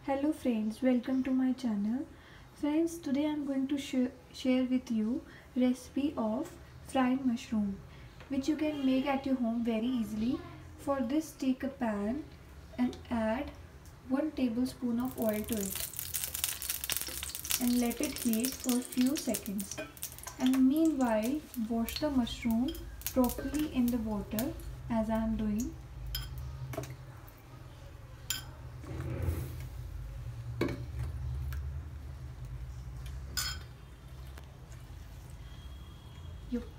Hello friends, welcome to my channel. Friends, today I am going to share with you recipe of fried mushroom which you can make at your home very easily. For this, take a pan and add 1 tablespoon of oil to it and let it heat for a few seconds. And meanwhile, wash the mushroom properly in the water as I am doing.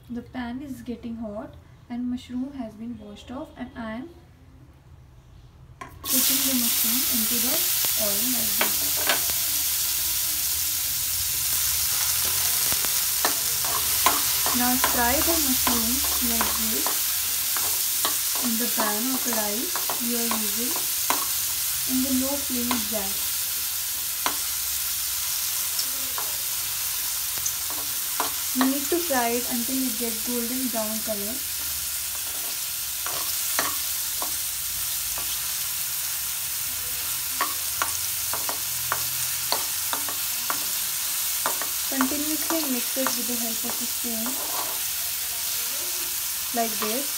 The pan is getting hot and mushroom has been washed off, and I am putting the mushroom into the oil like this. Now fry the mushroom like this in the pan or kadai you are using in the low flame gas. You need to fry it until it gets golden brown color. Continuously mix it with the help of a spoon like this.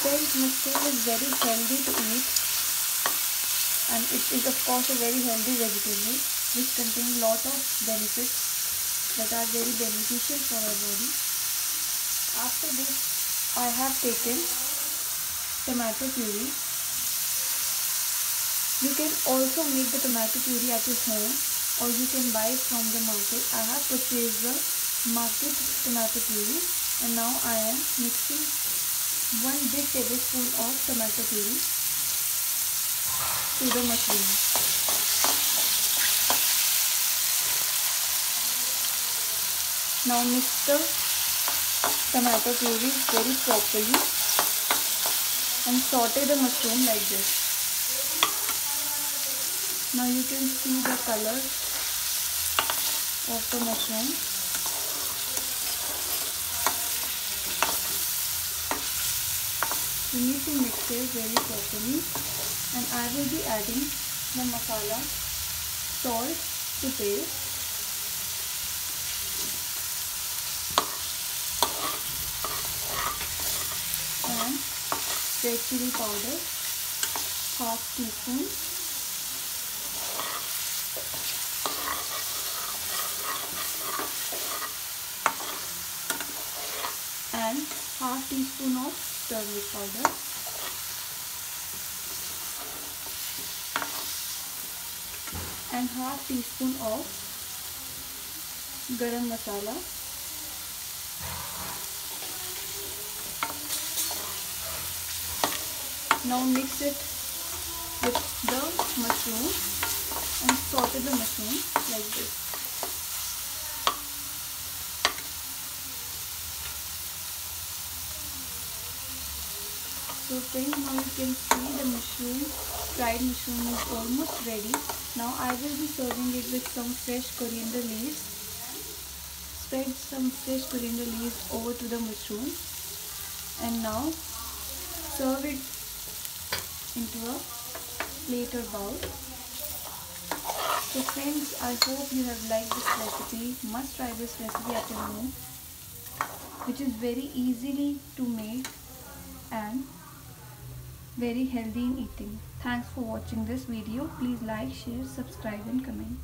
Friends, mushroom is very healthy to eat, and it is of course a very healthy vegetable which contains lot of benefits that are very beneficial for our body. After this, I have taken tomato puree. You can also make the tomato puree at your home, or you can buy it from the market. I have purchased the market tomato puree, and now I am mixing 1 big tablespoon of tomato puree to the mushroom. Now mix the tomato puree very properly and saute the mushroom like this. Now you can see the color of the mushroom. You need to mix it very properly, and I will be adding the masala, salt to taste, and red chili powder, half teaspoon, and half teaspoon of turmeric powder, and half teaspoon of garam masala. Now mix it with the mushroom and saute the mushroom like this. So friends, now you can see the fried mushroom is almost ready. Now I will be serving it with some fresh coriander leaves. Spread some fresh coriander leaves over to the mushroom, and now serve it into a plate or bowl. So friends, I hope you have liked this recipe. Must try this recipe at your home, which is very easily to make and very healthy in eating. Thanks for watching this video. Please like, share, subscribe and comment.